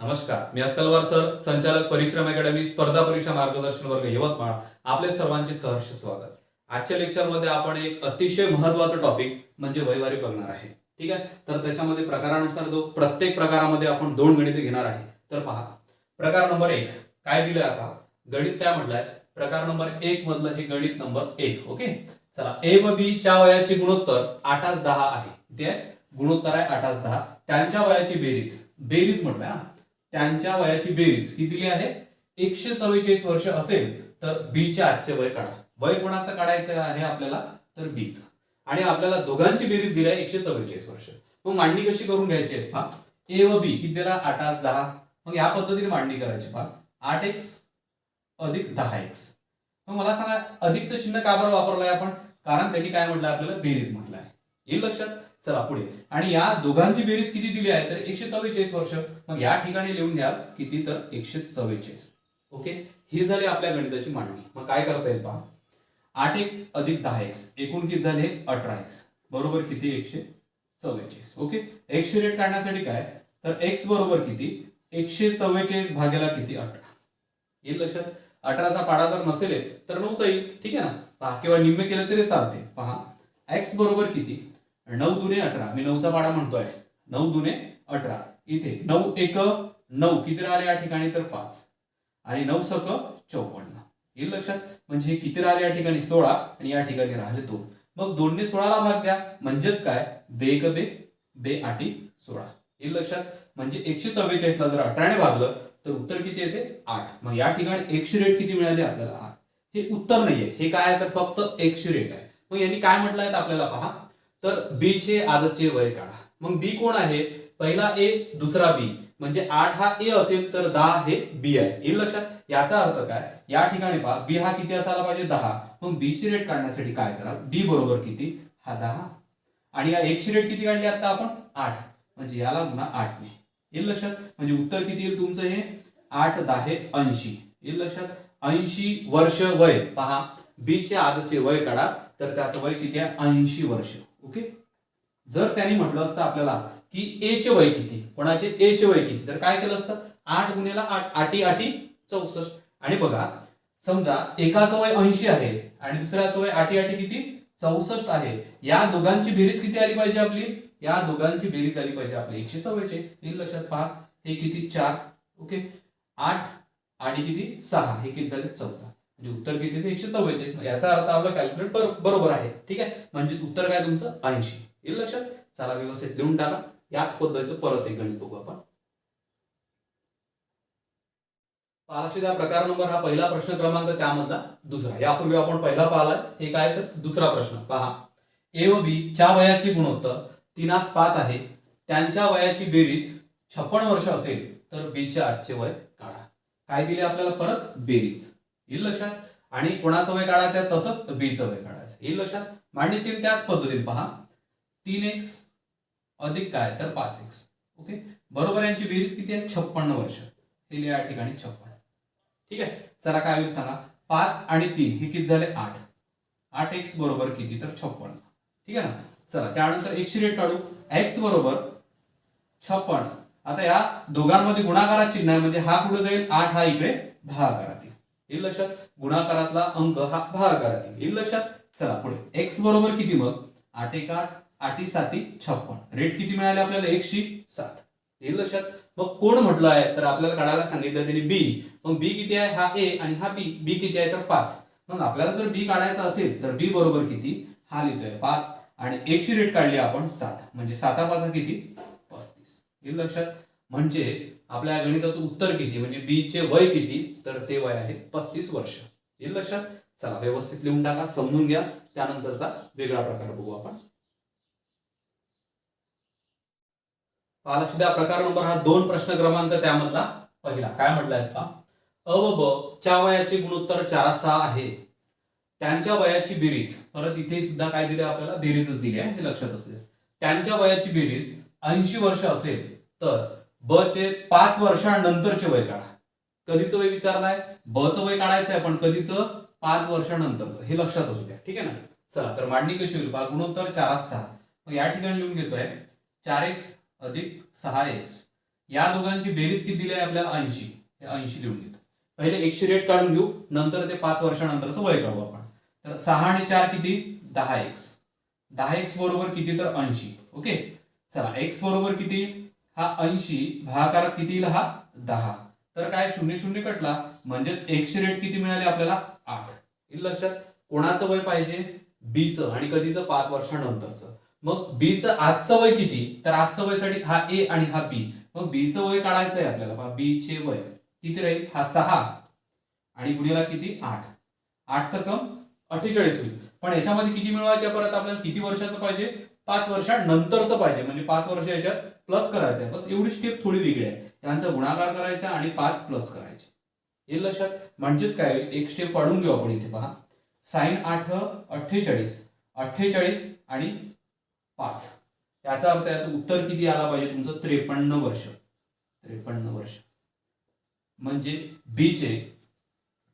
नमस्कार, मी अक्कलवार सर, संचालक परिश्रम अकॅडमी स्पर्धा परीक्षा मार्गदर्शन वर्ग यवतमाळ. आपले सर्वांचे सहर्ष स्वागत. आजच्या लेक्चरमध्ये आपण एक अतिशय महत्त्वाचा टॉपिक म्हणजे वयवारी बघणार आहे. ठीक आहे, तर त्याच्यामध्ये प्रकारानुसार जो प्रत्येक प्रकारामध्ये आपण 2 गणिते घेणार आहे. तर पहा, प्रकार नंबर 1 काय दिलंय आता गणित काय म्हटलंय. प्रकार नंबर 1 मधलं हे गणित नंबर 1. ओके, चला. ए व बी च्या वयाचे गुणोत्तर 8:10 आहे. ते गुणोत्तर आहे 8:10. त्यांच्या वयाची बेरीज म्हटलंय हा. त्यांच्या वयाची बेरीज ही दिली आहे 144 वर्ष असेल तर बी चे आजचे वय काढा. वय कोणाचं काढायचं आहे आपल्याला, तर बीचं. आणि आपल्याला दोघांची बेरीज दिली आहे 144 वर्ष. मग मांडणी कशी करून घ्यायची आहे पहा. ए व बी किती दिला 8:10. मग या पद्धतीने मांडणी करायची पहा. 8x अधिक 10x. मग मला सांगा अधिकचं चिन्ह का बरं वापरलंय आपण, कारण त्यांनी काय म्हटलं आपल्याला बेरीज म्हटलं आहे. येईल लक्षात. चला पुढे. आणि या दोघांची बेरीज किती दिली आहे तर 144 वर्ष. मग या ठिकाणी लिहून घ्या किती तर 144. ओके, ही झाली आपल्या गणिताची मांडणी. मग काय करता येईल पहा. 8x अधिक 10x एकूण किती झाले 18x बरोबर किती 144. ओके, x रेट काढण्यासाठी काय तर x बरोबर किती 144 भागेला किती 18. येईल लक्षात. 18चा पाडा जर नसेल येत तर 9चा येईल. ठीक आहे ना पहा, किंवा निम्मे केलं तरी चालते. पहा x बरोबर किती 9 दुने 18. मी 9चा पाडा म्हणतोय. 9 दुने 18. इथे 9 एक 9 किती राहिले या ठिकाणी तर 5 आणि 9 सक 54. येईल लक्षात. म्हणजे किती राहिले या ठिकाणी 16 आणि या ठिकाणी राहिले 2. मग 2 ने 16 ला भाग द्या म्हणजेच काय बे क बे बे 8 16. येईल लक्षात. म्हणजे 144 ला जर 18 ने भागलं तर उत्तर किती येते 8. मग या ठिकाणी x रेट किती मिळाले आपल्याला 8. हे उत्तर नाहीये, हे काय आहे तर फक्त x रेट आहे. मग यांनी काय म्हटलं आहे आपल्याला पहा, तर बी चे आजचे वय काढा. मग बी कोण आहे, पहिला ए दुसरा बी. म्हणजे 8 हा ए असेल तर 10 हे बी आहे. येईल लक्षात. याचा अर्थ काय या ठिकाणी पहा बी हा किती असायला पाहिजे 10. मग बी ची रेट काढण्यासाठी काय करा, बी बरोबर किती हा 10 आणि या x ची रेट किती काढली आता आपण 8. म्हणजे याला गुणा 8 ने. येईल लक्षात. म्हणजे उत्तर किती येईल तुमचं हे 8 10 80. येईल लक्षात. 80 वर्ष वय. पहा बी चे आजचे वय काढा तर त्याचं वय किती आहे 80 वर्ष. ओके, जर त्यांनी म्हटलं असतं आपल्याला की ए चे वय किती, कोणाचे ए चे वय किती, तर काय केलं असतं 8 गुणिले 8 8 8 64. आणि बघा समजा एकाचं वय 80 आहे आणि दुसऱ्याचं वय 8 8 किती 64 आहे. या दोघांची बेरीज किती आली पाहिजे आपली, या दोघांची बेरीज आली पाहिजे आपली 144. येईल लक्षात. पहा हे किती 4. ओके, 8 आणि किती 6 हे किती झाले 14. म्हणजे उत्तर किती ते 144. याचा अर्थ आपला कॅल्क्युलेट बरोबर आहे. ठीक आहे, म्हणजे उत्तर काय तुमचं 80. येईल लक्षात. चला व्यवस्थित लिहून टाका. याच पद्धतीचं परत एक गणित बघू आपण. लक्ष द्या. प्रकार नंबर हा पहिला प्रश्न क्रमांक त्यामधला दुसरा. यापूर्वी आपण पहिला पाहिलाय, हे काय तर दुसरा प्रश्न. पहा ए व बी च्या वयाचे गुणोत्तर 3:5 आहे. त्यांच्या वयाची बेरीज 56 वर्ष असेल तर बी चे आजचे वय काढा. काय दिले आपल्याला परत बेरीज. येईल लक्षात. आणि कोणाचं वय काढायचं आहे तसंच बी चं वय काढायचं. येईल लक्षात. मांडणी सेम त्याच पद्धतीने पहा 3x अधिक काय तर 5x. ओके, बरोबर यांची बेरीज किती आहे 56 वर्ष. हे या ठिकाणी 56. ठीक आहे, चला काय होईल सांगा. 5 आणि 3 हे किती झाले 8. 8x बरोबर किती तर 56. ठीक आहे ना. चला त्यानंतर x ची रेट काढू. x बरोबर 56. आता या दोघांमध्ये गुणाकारात चिन्ह आहे म्हणजे हा कुठे जाईल 8 हा इकडे भागाकारात येईल. येईल लक्षात. गुणाकारातला अंक हा भागाकारात येईल. येईल लक्षात. चला पुढे x बरोबर किती मग 8 1 8 8 7 56. रेट किती मिळाले आपल्याला 107. येईल लक्षात. मग कोण म्हटलं आहे तर आपल्याला काढायला सांगितलं त्यांनी बी. मग बी किती आहे हा ए आणि हा बी. बी किती आहे तर 5. मग आपल्याला जर बी काढायचा असेल तर बी बरोबर किती हा लिहितोय 5 आणि 1 ची रेट काढली आपण 7. म्हणजे 7 5 किती 35. येईल लक्षात. म्हणजे आपल्या गणिताचं उत्तर किती म्हणजे बी चे वय किती तर ते वय आहे 35 वर्ष. येईल लक्षात. चला व्यवस्थित लिहून टाका, समजून घ्या. त्यानंतरचा वेगळा प्रकार बघू आपण. लक्ष द्या. प्रकार नंबर हा 2 प्रश्न क्रमांक त्यामधला पहिला. काय म्हटलंय पहा. अ व ब च्या वयाचे गुणोत्तर 4:6 आहे. त्यांच्या वयाची बेरीज, परत इथे सुद्धा काय दिले आपल्याला बेरीजच दिली आहे हे लक्षात असू द्या. त्यांच्या वयाची बेरीज 80 वर्ष असेल तर ब चे 5 वर्षांनंतरचे वय काढा. कधीचं वय विचारलाय, ब चं वय काढायचं आहे पण कधीचं 5 वर्षांनंतरचं हे लक्षात असू द्या. ठीक आहे ना. चला तर मांडणी कशी होईल पहा. गुणोत्तर 4:6. मग या ठिकाणी लिहून घेतोय 4x अधिक 6x या दोघांची बेरीज किती दिली आहे आपल्याला 80. हे 80 लिहून घेतो. पहिले एक्सची रेट काढून घेऊ, नंतर ते 5 वर्षानंतरचं वय काढू आपण. तर 6 आणि 4 किती 10x. 10x बरोबर किती तर 80. ओके, चला x बरोबर किती हा 80 भागाकारात किती येईल हा 10. तर काय 0 0 कटला म्हणजेच एक्सची रेट किती मिळाली आपल्याला 8. येईल लक्षात. कोणाचं वय पाहिजे बीचं आणि कधीचं 5 वर्षानंतरचं. मग बीचं आजचं वय किती तर आजचं वयसाठी हा ए आणि हा बी. मग बीचं वय काढायचं आहे आपल्याला. पहा बीचे वय किती राहील हा 6 आणि गुणिला किती 8. 8 सकम 48 होईल. पण याच्यामध्ये किती मिळवायचे परत आपल्याला किती वर्षाचं पाहिजे 5 वर्षानंतरचं पाहिजे. म्हणजे 5 वर्ष याच्यात प्लस करायचं आहे. बस एवढी स्टेप थोडी वेगळी आहे. यांचा गुणाकार करायचा आणि 5 प्लस करायचे. येईल लक्षात. म्हणजेच काय होईल एक स्टेप वाढून घेऊ आपण इथे. पहा साइन 8 48 48 आणि 5. याचा अर्थ याचं उत्तर किती आला पाहिजे तुमचं 53 वर्ष. 53 वर्ष म्हणजे बीचे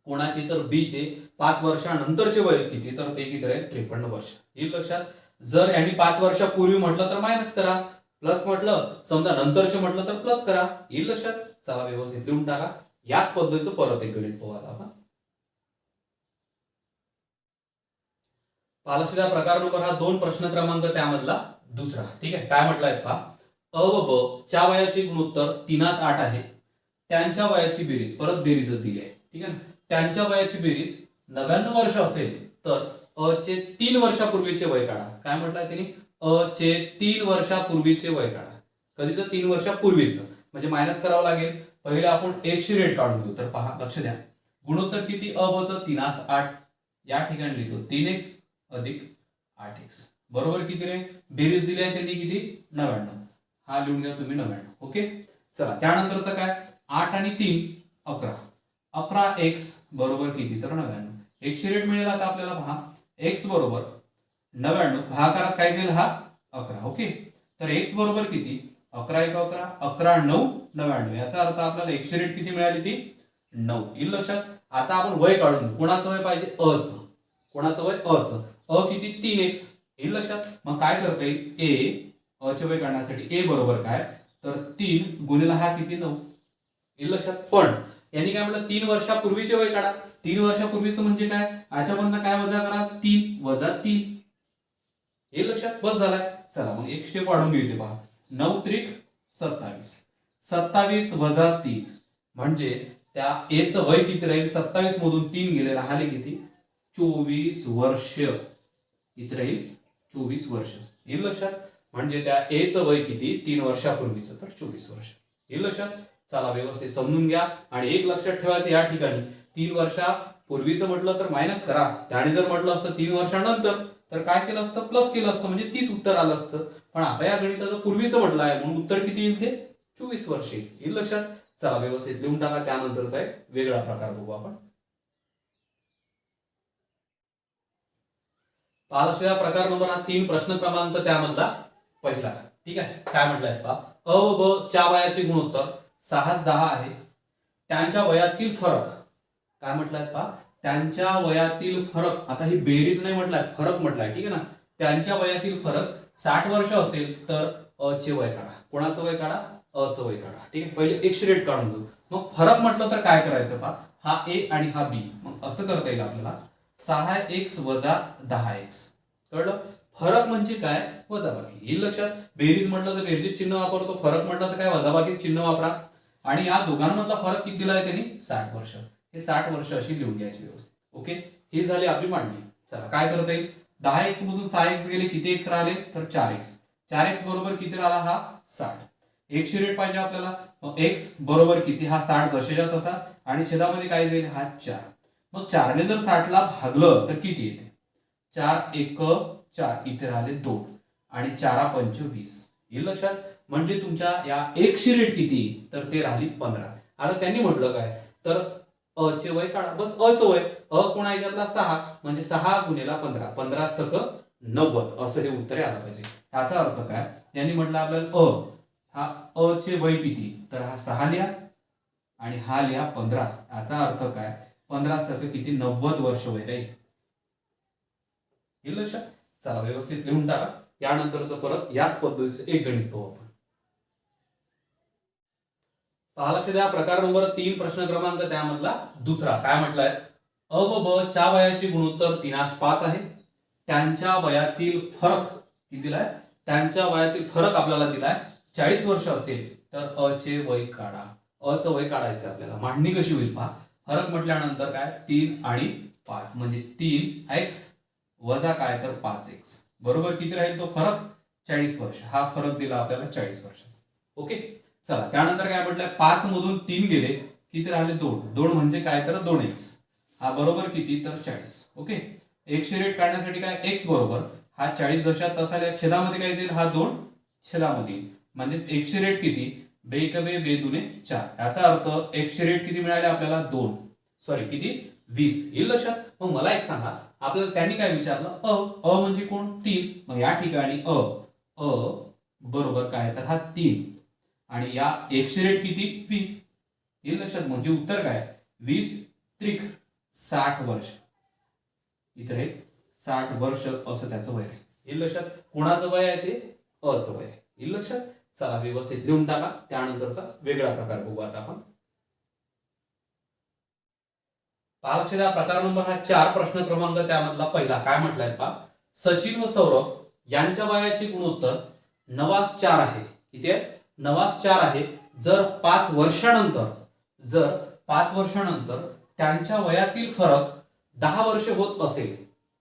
कोणाचे तर बीचे 5 वर्षानंतरचे वय किती तर ते किती राहील 53 वर्ष. येईल लक्षात. जर यांनी 5 वर्षापूर्वी म्हटलं तर मायनस करा, प्लस म्हटलं समजा नंतरचे म्हटलं तर प्लस करा. येईल लक्षात. चला व्यवस्थित लिहून टाका. याच पद्धतीचं परत एक गणित पाहू आता आपण. पालक्षिता प्रकार नंबर हा 2 प्रश्न क्रमांक त्यामधला दुसरा. ठीक आहे. काय म्हटलंय पहा अ व ब च्या वयाचे गुणोत्तर 3:8 आहे. त्यांच्या वयाची बेरीज परत बेरीजच दिली आहे. ठीक आहे ना. त्यांच्या वयाची बेरीज 99 वर्ष असेल तर अ चे 3 वर्षापूर्वीचे वय काढा. काय म्हटलंय त्यांनी अ चे 3 वर्षापूर्वीचे वय काढा. कधीचं 3 वर्षापूर्वीचं म्हणजे मायनस करावं लागेल. पहिले आपण एक्सची रेट काढून घेऊ. तर पहा लक्ष द्या गुणोत्तर किती अ ब चं 3:8 या ठिकाणी लिहितो 3x अधिक 8x बरोबर किती रे बेरीज दिली आहे त्यांनी किती 99. हा लिहून घ्या तुम्ही 99. ओके, चला त्यानंतरचं काय 8 आणि 3 11. 11x बरोबर किती तर 99. एक्सची रेट मिळेल आता आपल्याला. पहा x बरोबर 99 भागाकारात काय जाईल हा 11. ओके, तर x बरोबर किती 11 1 11 11 9 99. याचा अर्थ आपल्याला एक्सची रेट किती मिळाली ती 9. येईल लक्षात. आता आपण वय काढून घेऊ. कोणाचं वय पाहिजे अचं. कोणाचं वय अचं. अ किती 3x. येईल लक्षात. मग काय करता येईल ए अचे वय काढण्यासाठी ए बरोबर काय तर 3 गुणिला हा किती 9. येईल लक्षात. पण यांनी काय म्हटलं 3 वर्षापूर्वीचे वय काढा. 3 वर्षापूर्वीचं म्हणजे काय याच्यामधनं काय वजा करा 3 वजा 3. येईल लक्षात. बस झालाय. चला मग एक स्टेप वाढून घेऊ इथे. पहा 9 त्रिक 27. 27 वजा 3 म्हणजे त्या एचं वय किती राहील 27 मधून 3 गेले राहिले किती 24 वर्ष. इथे राहील 24 वर्ष. येईल लक्षात. म्हणजे त्या एचं वय किती 3 वर्षापूर्वीचं तर 24 वर्ष. येईल लक्षात. चला व्यवस्थित समजून घ्या आणि एक लक्षात ठेवायचं या ठिकाणी 3 वर्षापूर्वीचं म्हटलं तर मायनस करा. त्याने जर म्हटलं असतं 3 वर्षानंतर तर काय केलं असतं प्लस केलं असतं म्हणजे 30 उत्तर आलं असतं. पण आता या गणिताचं पूर्वीचं म्हटलं आहे म्हणून उत्तर किती येईल ते 24 वर्ष येईल लक्षात. चला व्यवस्थित लिहून टाका. त्यानंतरचा एक वेगळा प्रकार बघू आपण. पालक्षिता प्रकार नंबर हा 3 प्रश्न क्रमांक त्यामधला पहिला. ठीक आहे. काय म्हटलंय पहा अ व ब च्या वयाचे गुणोत्तर 6:10 आहे. त्यांच्या वयातील फरक काय म्हटलंय पहा त्यांच्या वयातील फरक. आता ही बेरीज नाही म्हटलाय फरक म्हटलाय. ठीक आहे ना. त्यांच्या वयातील फरक 60 वर्ष असेल तर अ चे वय काढा. कोणाचं वय काढा अचं वय काढा. ठीक आहे. पहिले एक्स रेट काढून घेऊ. मग फरक म्हटलं तर काय करायचं पहा हा ए आणि हा बी. मग असं करता येईल आपल्याला 6x वजा 10x. कळलं. फरक म्हणजे काय वजाबाकी. येईल लक्षात. बेरीज म्हटलं तर बेरीज चिन्ह वापरतो. फरक म्हटलं तर काय वजाबाकी चिन्ह वापरा. आणि या दोघांमधला फरक किती दिला आहे त्यांनी 60 वर्ष. हे 60 वर्ष अशी लिहून घ्यायची व्यवस्थित. ओके, ही झाली आपली मांडणी. चला काय करता येईल 10x मधून 6x गेले किती x राहिले तर 4x. 4x बरोबर किती राहिला हा 60. एक्सची रेट पाहिजे आपल्याला. मग x बरोबर किती हा 60 जसेच्या तसा आणि छेदामध्ये काय जाईल हा 4. मग 4 ने जर 60 ला भागलं तर किती येते 4 1 4 इथे राहिले 2 आणि 4 5 20. येईल लक्षात. म्हणजे तुमच्या या एक्सची रेट किती तर ते राहिली 15. आता त्यांनी म्हटलं काय तर अ चे वय काढा. बस अ चं वय अ कोणा याच्यातला 6 म्हणजे 6 गुणिला 15 15 सक 90 असं हे उत्तर आलं पाहिजे. याचा अर्थ काय यांनी म्हटलं आपल्याला हा अ चे वय किती तर हा 6 लिहा आणि हा लिहा 15. याचा अर्थ काय 15 सक किती 90 वर्ष वय राहील. येईल लक्षात. चला व्यवस्थित लिहून टाका. यानंतरचं परत याच पद्धतीचं एक गणित पाहू आपण. पहा लक्ष द्या, प्रकार नंबर 3 प्रश्न क्रमांक त्यामधला दुसरा काय म्हटलाय, अ व ब च्या वयाची गुणोत्तर 3:5 आहे. त्यांच्या वयातील फरक किती दिलाय, त्यांच्या वयातील फरक आपल्याला दिलाय 40 वर्ष असेल तर अ चे वय काढा. अ चं वय काढायचं आपल्याला. मांडणी कशी होईल पहा. फरक म्हटल्यानंतर काय 3 आणि 5 म्हणजे 3x वजा काय तर 5x बरोबर किती राहील तो फरक 40 वर्ष. हा फरक दिला आपल्याला 40 वर्षाचा. ओके चला त्यानंतर काय म्हटलंय 5 मधून 3 गेले किती राहिले 2. 2 म्हणजे काय तर 2x. हा बरोबर किती तर 40. ओके x ची रेट काढण्यासाठी काय x बरोबर हा 40 जशा तसा छेदामध्ये काय येईल हा 2 छेदामध्ये म्हणजेच x ची रेट किती बे एक बे बे दुने 4. याचा अर्थ x ची रेट किती मिळाले आपल्याला 2 सॉरी किती 20 येईल लक्षात. मग मला एक सांगा आपल्याला त्यांनी काय विचारलं अ म्हणजे कोण 3. मग या ठिकाणी अ बरोबर काय तर हा 3 आणि या x ची रेट किती 20 येईल लक्षात. म्हणजे उत्तर काय 20 त्रिक 60 वर्ष. इथे हे 60 वर्ष असं त्याचं वय आहे. येईल लक्षात. कोणाचं वय आहे ते अ चं वय आहे. येईल लक्षात. चला व्यवस्थित लिहून टाका. त्यानंतरचा वेगळा प्रकार बघू आता आपण. पहा लक्ष द्या, प्रकार नंबर हा 4 प्रश्न क्रमांक त्यामधला पहिला काय म्हटलाय पहा. सचिन व सौरभ यांच्या वयाची गुणोत्तर 9:4 आहे. किती आहे 9:4 आहे. जर 5 वर्षानंतर त्यांच्या वयातील फरक 10 वर्ष होत असेल,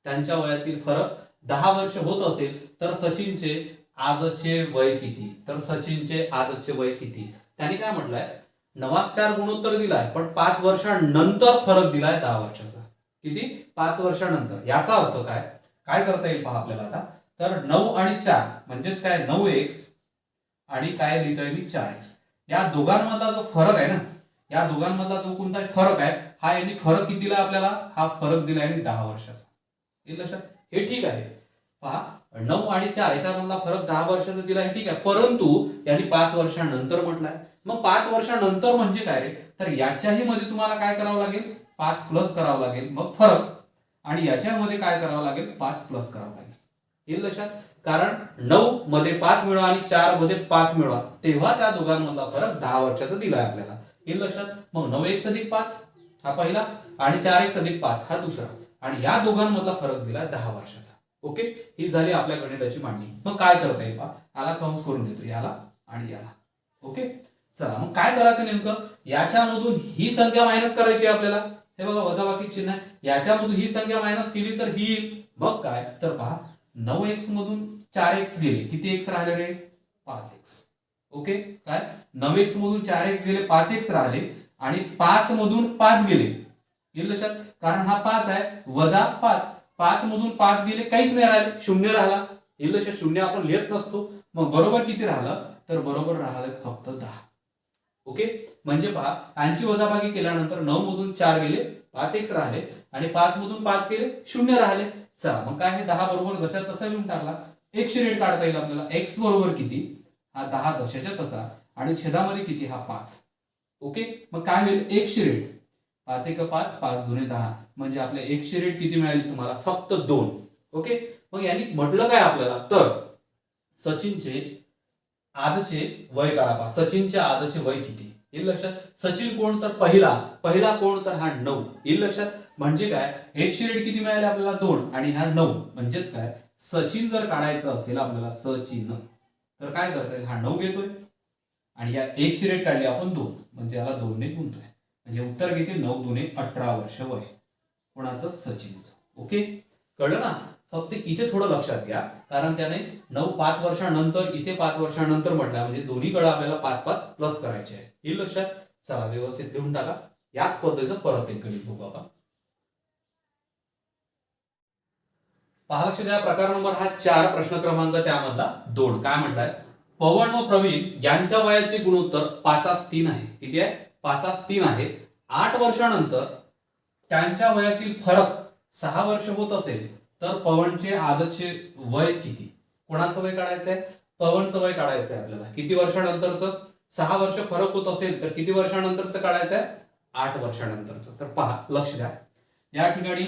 त्यांच्या वयातील फरक 10 वर्ष होत असेल तर सचिनचे आजचे वय किती. तर सचिनचे आजचे वय किती. त्यांनी काय म्हटलंय 9:4 गुणोत्तर दिलाय पण 5 वर्षानंतर फरक दिलाय 10 वर्षाचा. किती 5 वर्षानंतर. याचा अर्थ काय काय करता येईल पहा आपल्याला आता. तर 9 आणि 4 म्हणजेच काय 9x आणि काय लिहितोय मी 4x. या दोघांमधला जो फरक आहे ना, या दोघांमधला जो कोणता फरक आहे हा यांनी फरक किती दिला आपल्याला, हा फरक दिला यांनी 10 वर्षाचा. येईल लक्षात. हे ठीक आहे पहा 9 आणि 4 याच्यामधला फरक 10 वर्षाचा दिला हे ठीक आहे, परंतु यांनी 5 वर्षानंतर म्हटलाय. मग 5 वर्षानंतर म्हणजे काय रे, तर याच्याही मध्ये तुम्हाला काय करावं लागेल 5 प्लस करावं लागेल मग फरक, आणि याच्यामध्ये काय करावं लागेल 5 प्लस करावं लागेल. येईल लक्षात. कारण 9 मध्ये 5 मिळवा आणि 4 मध्ये 5 मिळवा तेव्हा त्या दोघांमधला फरक 10 वर्षाचा दिलाय आपल्याला. येईल लक्षात. मग 9x अधिक 5 हा पहिला आणि 4x अधिक 5 हा दुसरा आणि या दोघांमधला फरक दिलाय 10 वर्षाचा. ओके ही झाली आपल्या गणिताची मांडणी. मग काय करता येईल पहा. याला कंस करून घेतो याला आणि याला. ओके चला मग काय करायचं नेमकं, याच्यामधून ही संख्या मायनस करायची आहे आपल्याला. हे बघा वजाबाकी चिन्ह आहे. याच्यामधून ही संख्या मायनस केली तर ही येईल. मग काय तर पहा 9x मधून 4x गेले किती x राहिले रे 5x. ओके काय 9x मधून 4x गेले 5x राहिले आणि 5 मधून 5 गेले. येईल लक्षात. कारण हा 5 आहे वजा 5. 5 मधून 5 गेले काहीच नाही राहिले शून्य राहिला. येईल लक्षात. शून्य आपण लिहित नसतो. मग बरोबर किती राहिलं तर बरोबर राहिलं फक्त 10. ओके म्हणजे पहा यांची वजाबाकी केल्यानंतर 9 मधून 4 गेले 5x राहिले आणि 5 मधून 5 गेले शून्य राहिले. चला मग काय हे 10 बरोबर जशा तसा लिहून टाकला. x ची रेट काढता येईल आपल्याला. x बरोबर किती हा 10 जशाच्या तसा आणि छेदामध्ये किती हा 5. ओके मग काय होईल x ची रेट 5 एक 5 5 दुने 10 म्हणजे आपल्या x ची रेट किती मिळाली तुम्हाला फक्त 2. ओके मग यांनी म्हटलं काय आपल्याला तर सचिनचे आजचे वय काढा पहा. सचिनचे आजचे वय किती येईल लक्षात. सचिन कोण तर पहिला कोण तर हा 9 येईल लक्षात. म्हणजे काय x ची रेट किती मिळाली आपल्याला 2 आणि हा 9 म्हणजेच काय सचिन जर काढायचं असेल आपल्याला सचिन तर काय करता येईल हा 9 घेतोय आणि या x ची रेट काढली आपण 2 म्हणजे याला 2 ने गुणतोय म्हणजे उत्तर किती 9 दुने 18 वर्ष वय कोणाचं सचिनचं. ओके कळलं ना. फक्त इथे थोडं लक्षात घ्या कारण त्याने 5 वर्षानंतर इथे 5 वर्षानंतर म्हटलं म्हणजे दोन्हीकडे आपल्याला 5 प्लस करायचे आहे. येईल लक्षात. चला व्यवस्थित लिहून टाका. याच पद्धतीचं परत एक गणित बघू आपण. पहा लक्ष द्या, प्रकार नंबर हा 4 प्रश्न क्रमांक त्यामधला 2 काय म्हटलाय पवन व प्रवीण यांच्या वयाचे गुणोत्तर 5:3 आहे. किती आहे 5:3 आहे. 8 वर्षानंतर त्यांच्या वयातील फरक 6 वर्ष होत असेल तर पवनचे आजचे वय किती. कोणाचं वय काढायचं आहे पवनचं वय काढायचं आहे आपल्याला. किती वर्षानंतरचं 6 वर्ष फरक होत असेल तर किती वर्षानंतरचं काढायचं आहे 8 वर्षानंतरचं. तर पहा लक्ष द्या या ठिकाणी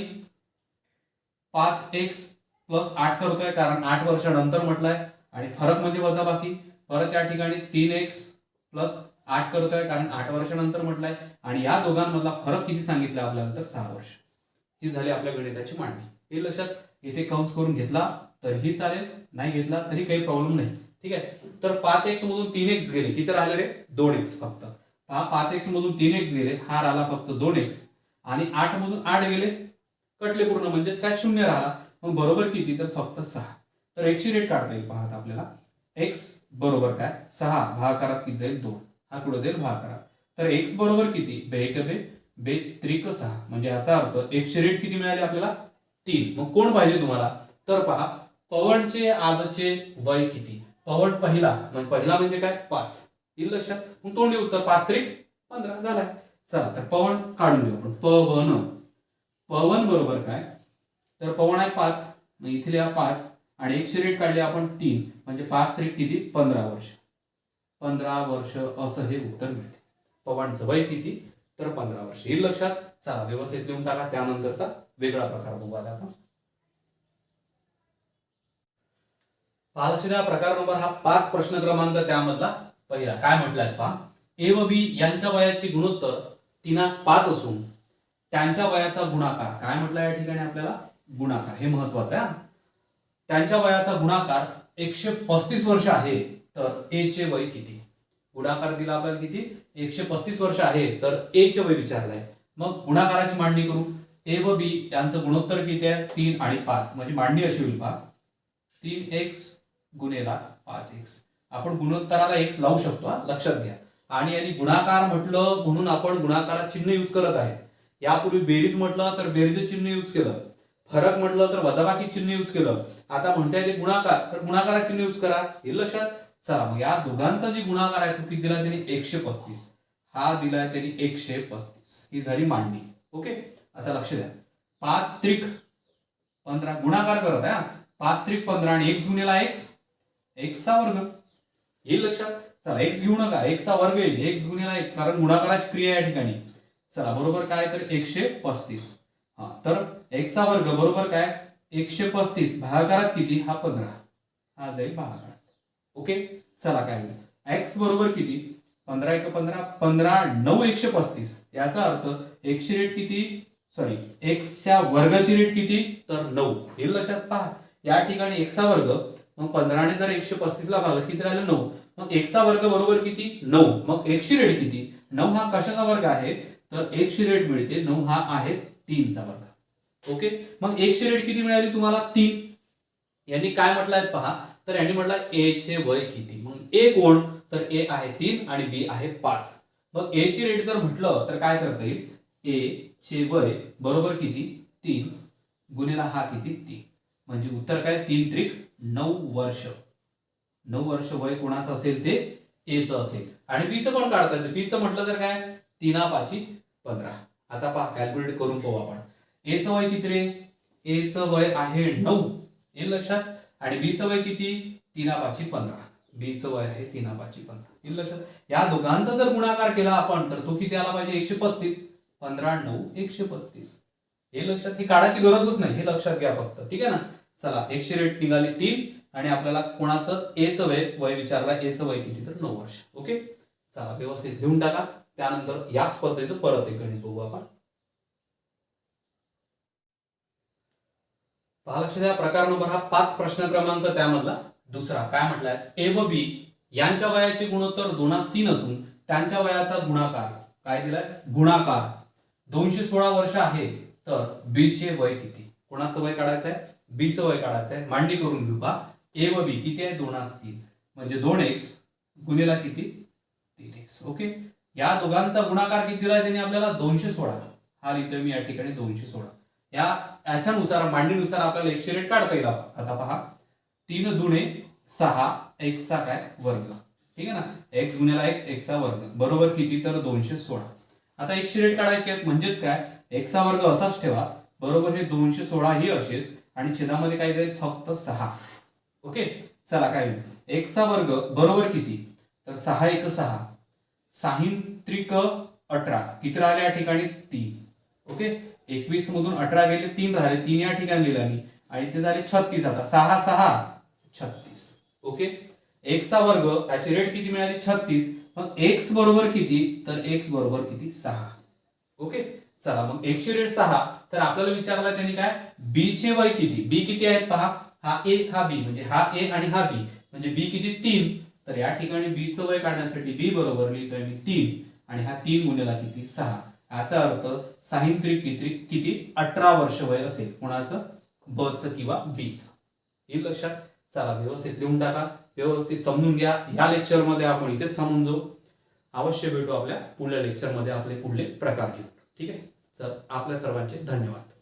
5x प्लस 8 करतोय कारण 8 वर्षानंतर म्हटलंय आणि फरक म्हणजे वजाबाकी. परत या ठिकाणी 3x प्लस 8 करतोय कारण 8 वर्षानंतर म्हटलंय आणि या दोघांमधला फरक किती सांगितला आपल्याला तर 6 वर्ष. ही झाली आपल्या गणिताची मांडणी. हे लक्षात इथे कंस करून घेतला तरीही चालेल, नाही घेतला तरी काही प्रॉब्लेम नाही. ठीक आहे. तर 5x मधून 3x गेले, किती राहिले रे 2x फक्त. हा 5x मधून 3x गेले, हा राहिला फक्त 2x आणि 8 मधून 8 गेले कटले पूर्ण म्हणजेच काय शून्य राहिला. मग बरोबर किती तर फक्त 6. तर x ची रेट काढता येईल पाहत आपल्याला. x बरोबर काय 6 भागाकारात किती जाईल 2, हा कुठे जाईल भागाकारात. तर x बरोबर किती बे त्रिक 6 म्हणजे याचा अर्थ x ची रेट किती मिळाली आपल्याला 3. मग कोण पाहिजे तुम्हाला तर पहा पवनचे आजचे वय किती. पवन पहिला म्हणजे काय 5 येईल लक्षात. मग तोंडी उत्तर 5 त्रिक 15 झालाय. चला तर पवन काढून घेऊ आपण. पवन बरोबर काय तर पवन आहे 5, मग इथे लिहा 5 आणि x ची रेट काढली आपण 3 म्हणजे 5 त्रिक किती 15 वर्ष. 15 वर्ष असं हे उत्तर मिळते. पवनचं वय किती तर 15 वर्ष येईल लक्षात. चला व्यवस्थित लिहून टाका. त्यानंतरचा वेगळा प्रकार बघू आता आपण. पहा लक्ष द्या. प्रकार नंबर हा 5 प्रश्न क्रमांक त्यामधला पहिला काय म्हटलाय पहा. ए व बी यांच्या वयाची गुणोत्तर 3:5 असून त्यांच्या वयाचा गुणाकार काय म्हटलाय या ठिकाणी आपल्याला गुणाकार हे महत्वाचं आहे. त्यांच्या वयाचा गुणाकार 135 वर्ष आहे तर ए चे वय किती. गुणाकार दिला आपल्याला किती 135 वर्ष आहे तर ए चे वय विचारलंय. मग गुणाकाराची मांडणी करू. ए व बी यांचं गुणोत्तर किती आहे 3 आणि 5 म्हणजे मांडणी अशी होईल पहा 3x गुणेला 5x. आपण गुणोत्तराला x लावू शकतो लक्षात घ्या. आणि यांनी गुणाकार म्हटलं म्हणून आपण गुणाकारात चिन्ह यूज करत आहे. यापूर्वी बेरीज म्हटलं तर बेरीज चिन्ह यूज केलं, फरक म्हटलं तर वजाबाकी चिन्ह यूज केलं. आता म्हणता येते गुणाकार तर गुणाकारात चिन्ह यूज करा हे लक्षात. चला मग या दोघांचा जे गुणाकार आहे तो किती दिला त्यांनी 135, हा दिलाय त्यांनी 135. ही झाली मांडणी. ओके. आता लक्ष द्या 5 त्रिक 15 गुणाकार करत आहे 5 त्रिक 15 आणि x गुणिला x चा वर्ग येईल लक्षात. चला x घेऊ नका x चा वर्ग येईल x गुणिला x कारण गुणाकाराची क्रिया या ठिकाणी. चला बरोबर काय तर 135. हा तर x चा वर्ग बरोबर काय 135 भागाकारात किती हा 15, हा जाईल भागाकारात. ओके. चला काय होईल x बरोबर किती 15 1 15 15 9 135. याचा अर्थ x ची रेट किती सॉरी x च्या वर्गाची रेट किती तर 9 येईल लक्षात. पहा या ठिकाणी x चा वर्ग मग 15 ने जर 135 ला भागलं किती राहिलं 9. मग x चा वर्ग बरोबर किती 9. मग x ची रेट किती 9 हा कशाचा वर्ग आहे तर x ची रेट मिळते 9 हा आहे 3 चा वर्ग. ओके. मग x ची रेट किती मिळाली तुम्हाला 3. यांनी काय म्हटलंय पहा तर यांनी म्हटलं a चे वय किती. मग a कोण तर a आहे 3 आणि b आहे 5. मग a ची रेट जर म्हटलं तर काय करता येईल a चे वय बरोबर किती 3 गुणिला हा किती 3 म्हणजे उत्तर काय 3 त्रिक 9 वर्ष. 9 वर्ष वय कोणाचं असेल ते a चं असेल. आणि b चं पण काढता येतं. b चं म्हटलं तर काय 3×5 15. आता पहा कॅल्क्युलेट करून पाहू आपण. a चं वय किती रे a चं वय आहे 9 येईल लक्षात. आणि b चं वय किती 3×5 15. b चं वय आहे 3×5 15 येईल लक्षात. या दोघांचा जर गुणाकार केला आपण तर तो किती आला पाहिजे 135. 15 9 135 हे लक्षात. हे काढायची गरजच नाही हे लक्षात घ्या फक्त. ठीक आहे ना. चला x ची रेट निघाली 3 आणि आपल्याला कोणाचं a चं वय विचारला a चं वय किती तर 9 वर्ष. ओके. चला व्यवस्थित लिहून टाका. त्यानंतर याच पद्धतीचं परत एक गणित बघू आपण. पहा लक्ष द्या. प्रकार नंबर हा 5 प्रश्न क्रमांक त्यामधला दुसरा काय म्हटलाय ए व बी यांच्या वयाचे गुणोत्तर 2:3 असून त्यांच्या वयाचा गुणाकार काय दिलाय गुणाकार 216 वर्ष आहे तर बी चे वय किती. कोणाचं वय काढायचं आहे बी चं वय काढायचं आहे. मांडणी करून घेऊ. पहा ए व बी किती आहे 2:3 म्हणजे 2x गुणिला किती 3x. ओके. या दोघांचा गुणाकार किती दिलाय त्यांनी आपल्याला 216. हा लिहितोय मी या ठिकाणी 216. याच्यानुसार मांडणीनुसार आपल्याला x ची रेट काढता येईल. आता पहा 3 दुणे 6 x चा काय वर्ग. ठीक आहे ना. x गुणिला x चा वर्ग बरोबर किती तर 216. आता x ची रेट काढायची आहे म्हणजेच काय x चा वर्ग असाच ठेवा बरोबर हे 216 ही असेच आणि छेदामध्ये काय जाईल फक्त 6. ओके. चला काय होईल x चा वर्ग बरोबर किती तर 6 1 6 6 त्रिक 18 किती राहिले या ठिकाणी 3. ओके. 21 मधून 18 गेले 3 राहिले 3 या ठिकाणी लिहिला मी आणि ते झाले 36. आता 6 6 36. ओके. x चा वर्ग याची रेट किती मिळाली 36 मग एक्स बरोबर किती, तर एक्स बरोबर किती 6. ओके, चला मग 106. तर आपल्याला विचारलं त्यांनी काय, बी चे वय किती, बी किती आहेत पहा, हा ए हा बी, म्हणजे हा ए आणि हा बी, म्हणजे बी किती 3. तर या ठिकाणी बी चं वय काढण्यासाठी बी बरोबर लिहितोय मी 3 आणि हा 3 गुणिला किती 6. याचा अर्थ 6 किती 18 वर्ष वय असेल कोणाचं, ब चं किंवा बी चं. येईल लक्षात. चला व्यवस्थित लिहून टाका, व्यवस्थित समजून घ्या. या लेक्चर मध्ये आपण इथेच थांबून जाऊ. अवश्य भेटू आपल्या पुढल्या लेक्चर मध्ये आपले पुढले प्रकार घेऊ. ठीक आहे. चल आपल्या सर्वांचे धन्यवाद.